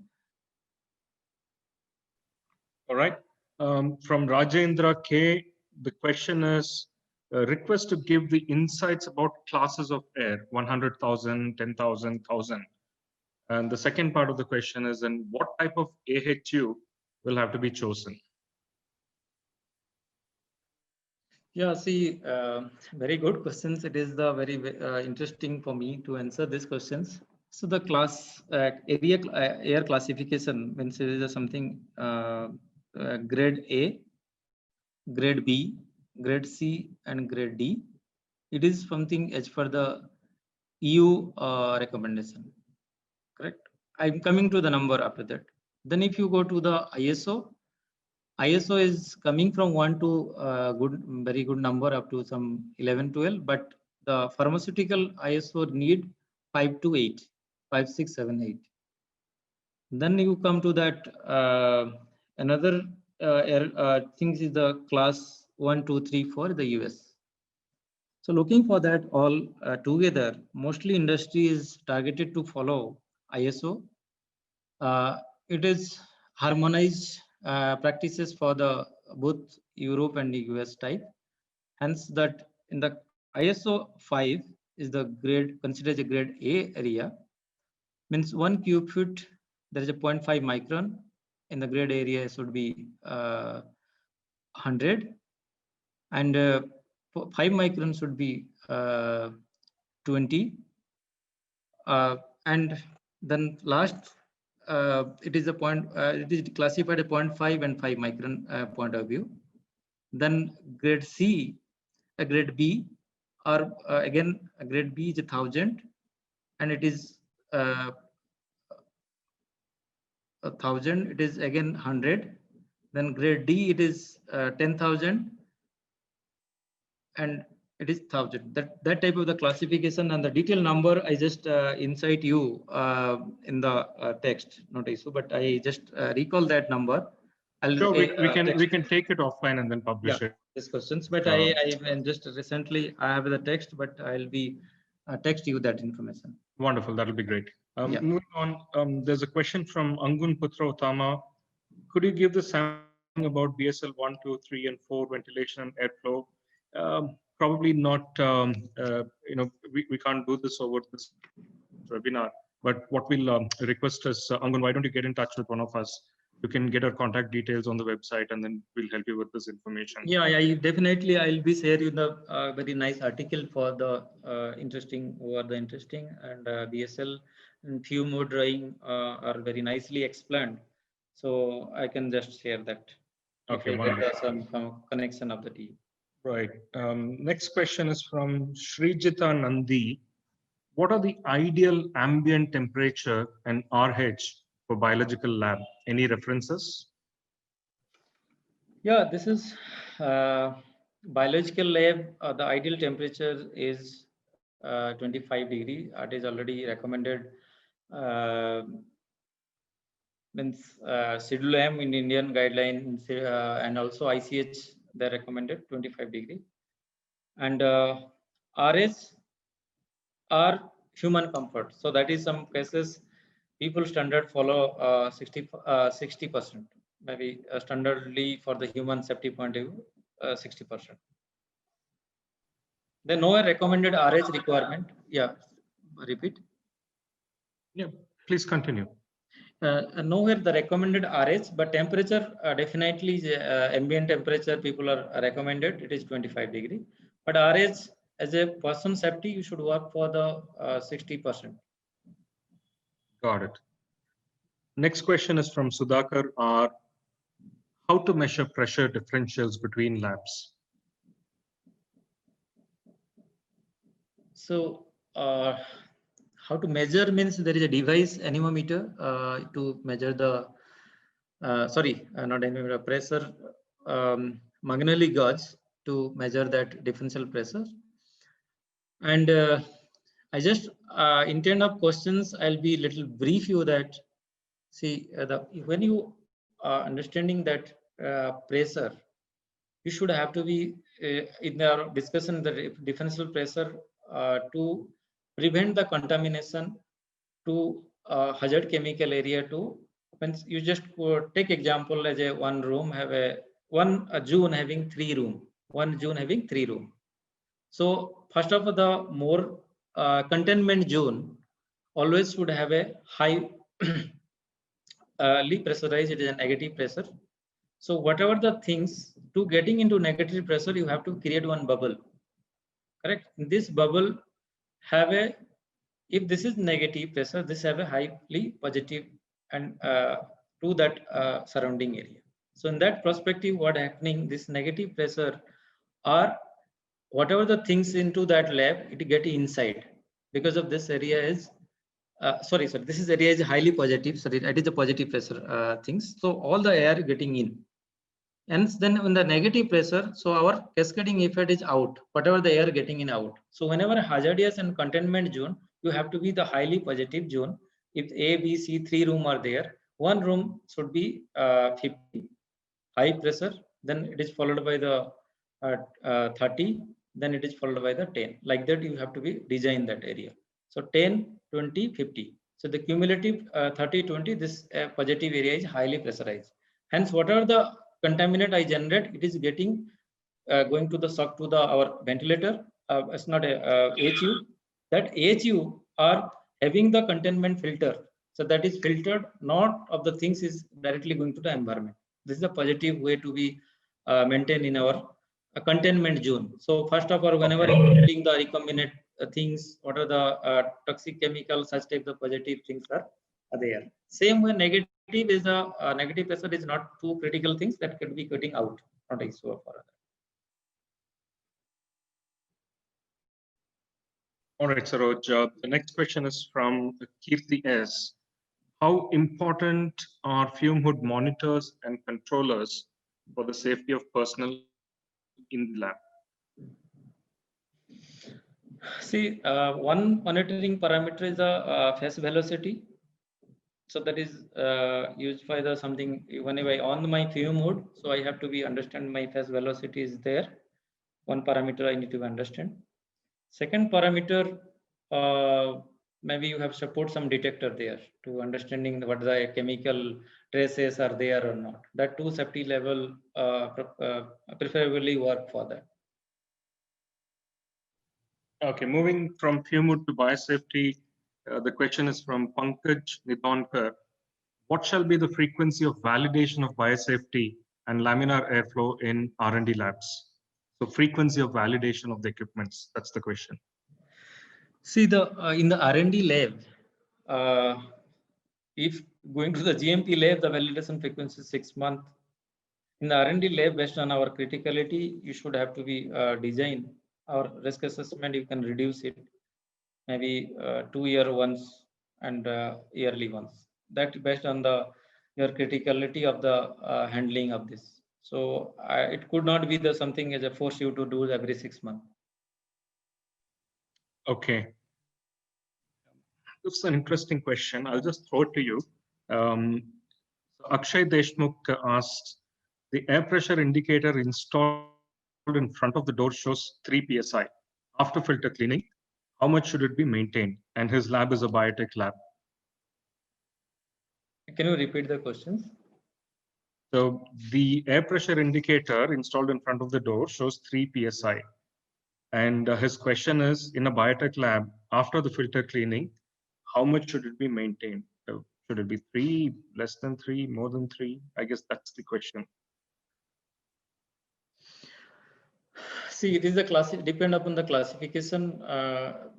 All right. From Rajendra K, the question is, request to give the insights about classes of air, 100,000, 10,000, 1,000. And the second part of the question is, and what type of AHU will have to be chosen? Yeah, see, very good questions. It is the very interesting for me to answer these questions. So the class air classification means it is something grade A, grade B, grade C, and grade D. It is something as per the EU recommendation. Correct. I'm coming to the number after that. Then if you go to the ISO is coming from 1 to very good number up to some 11, 12, but the pharmaceutical ISO need 5 to 8, 5, 6, 7, 8. Then you come to that another things is the class 1, 2, 3 for the US. So looking for that all together, mostly industry is targeted to follow ISO. It is harmonized practices for the both Europe and the US type. Hence that in the ISO 5 is the grade considered as a grade A area. Means 1 cube foot, there is a 0.5 micron. In the grade area should be 100. And 5 micron should be 20. And then last, it is a point, it is classified a 0.5 and 5 micron point of view. Then grade C, a grade B, or again, a grade B is 1,000, and it is 1,000, it is again 100. Then grade D, it is 10,000, and it is 1,000. That type of the classification and the detailed number I just incite you in the text, not issue, but I just recall that number. Sure, we can take it offline and then publish it. These questions, but I just recently I have the text, but I'll be text you that information. Wonderful, that'll be great. Moving on, there's a question from Angun Putra Uttama. Could you give the sample about BSL 1, 2, 3, and 4 ventilation and airflow? Probably not. We can't do this over this webinar. But what we'll request is, Angun, why don't you get in touch with one of us? You can get our contact details on the website, and then we'll help you with this information. Yeah, definitely. I'll be sharing the very nice article for the interesting and BSL and fume hood drawing are very nicely explained. So I can just share that. Okay, wonderful. Some connection of the team. Right. Next question is from Srijita Nandi. What are the ideal ambient temperature and RH for biological lab? Any references? Yeah, this is biological lab. The ideal temperature is 25 degree. It is already recommended. Means CIDLM in Indian guidelines and also ICH, they recommended 25 degree. And RS are human comfort. So that is some cases people standard follow 60%, maybe standardly for the human safety point of view, 60%. Then no recommended RH requirement. Yeah, repeat. Yeah, please continue. Nowhere the recommended RH, but temperature definitely ambient temperature people are recommended. It is 25 degree, but RH as a person safety you should work for the 60%. Got it. Next question is from Sudhakar R. How to measure pressure differentials between labs? So how to measure means there is a device anemometer to measure the not anemometer, pressure Magnelli gauge to measure that differential pressure. And I just intent of questions, I'll be little brief you that see when you are understanding that pressure, you should have to be in our discussion the differential pressure to prevent the contamination to hazard chemical area to when you just take example as a one room have a zone having 3 room, one zone having 3 room. So first of all, the more containment zone always should have a high pressurized, it is a negative pressure. So whatever the things to getting into negative pressure, you have to create one bubble. Correct. This bubble have a, if this is negative pressure, this have a highly positive and to that surrounding area. So in that perspective, what happening, this negative pressure are whatever the things into that lab, it get inside because of this area is this is area is highly positive. Sorry, that is the positive pressure things. So all the air getting in. And then when the negative pressure, so our cascading effect is out, whatever the air getting in out. So whenever hazardous and containment zone, you have to be the highly positive zone. If A, B, C, 3 room are there, one room should be 50 high pressure, then it is followed by the 30, then it is followed by the 10. Like that, you have to be design that area. So 10, 20, 50. So the cumulative 30, 20, this positive area is highly pressurized. Hence, whatever the contaminant I generate, it is getting going to the suck to the our ventilator. It's not a HU. That HU are having the containment filter. So that is filtered, not of the things is directly going to the environment. This is a positive way to be maintained in our containment zone. So first of all, whenever you're putting the recombinant things, what are the toxic chemicals, such type of positive things are there. Same way negative is a negative pressure is not two critical things that can be cutting out, not issue for other. All right, Saroj. The next question is from Kirti S. How important are fume hood monitors and controllers for the safety of personnel in the lab? See, one monitoring parameter is the phase velocity. So that is used by the something whenever I on my fume hood. So I have to be understand my phase velocity is there. One parameter I need to understand. Second parameter, maybe you have support some detector there to understanding what the chemical traces are there or not. That two safety level preferably work for that. Okay, moving from fume hood to biosafety, the question is from Pankaj Nitonkar. What shall be the frequency of validation of biosafety and laminar airflow in R&D labs? So frequency of validation of the equipments, that's the question. See, the in the R&D lab, if going to the GMP lab, the validation frequency is 6 months. In the R&D lab, based on our criticality, you should have to be design our risk assessment. You can reduce it maybe 2 year once and yearly once. That based on the your criticality of the handling of this. So it could not be the something as a force you to do every 6 months. Okay. This is an interesting question. I'll just throw it to you. Akshay Deshmukh asks, the air pressure indicator installed in front of the door shows 3 psi. After filter cleaning, how much should it be maintained? And his lab is a biotech lab. Can you repeat the questions? So the air pressure indicator installed in front of the door shows 3 psi. And his question is, in a biotech lab, after the filter cleaning, how much should it be maintained? Should it be 3, less than 3, more than 3? I guess that's the question. See, it is a class, depend upon the classification.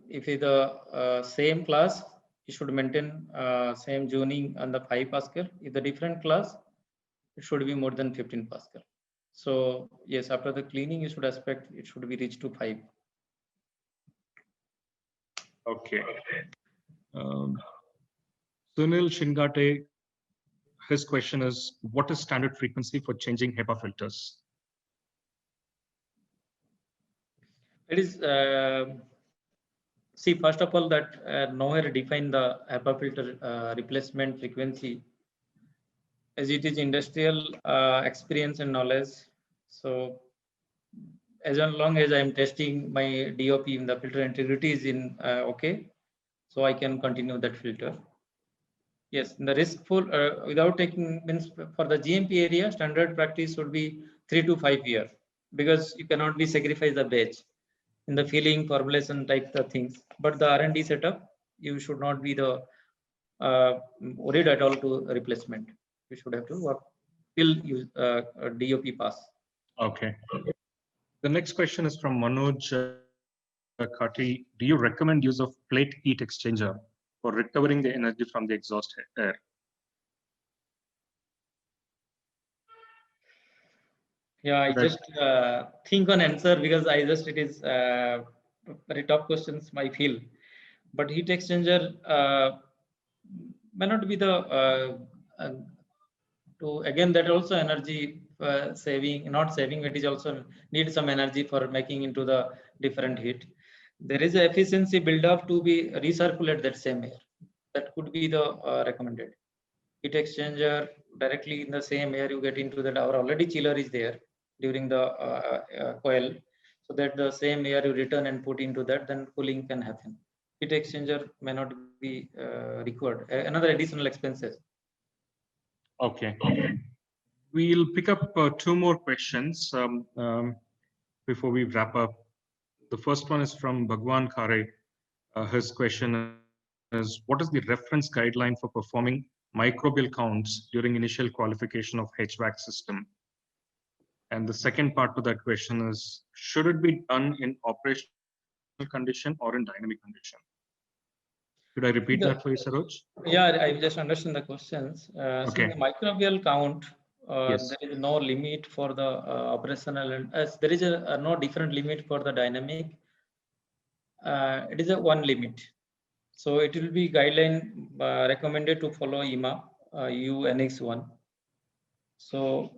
If it's the same class, you should maintain same tuning on the 5 Pascal. If the different class, it should be more than 15 Pascal. So yes, after the cleaning, you should expect it should be reached to 5. Okay. Sunil Shingate, his question is, what is standard frequency for changing HEPA filters? It is, see, first of all, that nowhere define the HEPA filter replacement frequency, as it is industrial experience and knowledge. So as long as I am testing my DOP in the filter integrity is in okay, so I can continue that filter. Yes, in the riskful without taking means for the GMP area, standard practice would be 3 to 5 years, because you cannot be sacrifice the batch in the filling formulation type of things. But the R&D setup, you should not be the worried at all to replacement. You should have to work till use DOP pass. Okay. The next question is from Manoj Kati. Do you recommend use of plate heat exchanger for recovering the energy from the exhaust air? Yeah, I just think on answer, because it is very tough questions I feel. But heat exchanger may not be the to again that also energy saving, not saving, it is also need some energy for making into the different heat. There is a efficiency build up to be recirculate that same air. That could be the recommended. Heat exchanger directly in the same air you get into that, our already chiller is there during the coil, so that the same air you return and put into that, then cooling can happen. Heat exchanger may not be required. Another additional expenses. Okay. We'll pick up 2 more questions before we wrap up. The first one is from Bhagwan Khare. His question is, what is the reference guideline for performing microbial counts during initial qualification of HVAC system? And the second part to that question is, should it be done in operational condition or in dynamic condition? Should I repeat that for you, Saroj? Yeah, I just understand the questions. Okay. So the microbial count, Yes. there is no limit for the operational, and there is a no different limit for the dynamic. It is a one limit. So it will be guideline recommended to follow IMA UNX1. So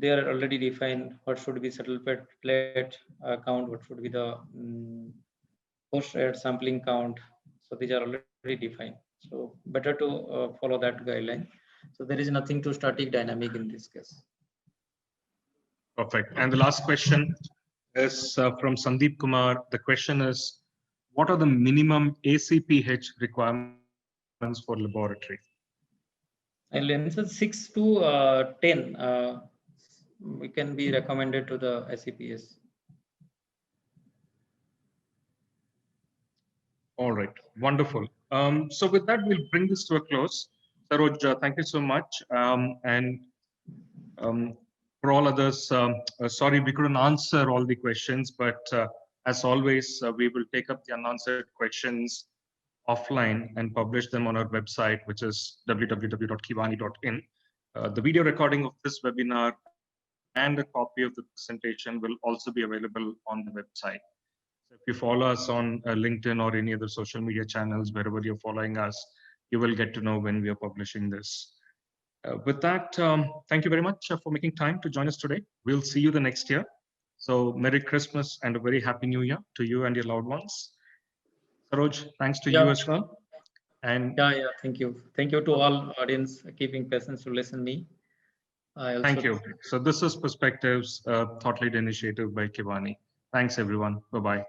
they are already defined what should be settled plate count, what should be the post rate sampling count. So these are already defined. So better to follow that guideline. So there is nothing to static dynamic in this case. Perfect. And the last question is from Sandeep Kumar. The question is, what are the minimum ACPH requirements for laboratory? And lenses 6 to 10 we can be recommended to the ACPS. All right, wonderful. So with that, we'll bring this to a close. Saroj, thank you so much. And for all others, sorry we couldn't answer all the questions, but as always, we will take up the unanswered questions offline and publish them on our website, which is www.kivani.in. The video recording of this webinar and a copy of the presentation will also be available on the website. So if you follow us on LinkedIn or any other social media channels, wherever you're following us, you will get to know when we are publishing this. With that, thank you very much for making time to join us today. We'll see you the next year. So Merry Christmas and a very Happy New Year to you and your loved ones. Saroj, thanks to you as well. And yeah, thank you. Thank you to all audience keeping patience to listen me. Thank you. So this is Perspectives, Thought Lead Initiative by Kivani. Thanks everyone. Bye-bye.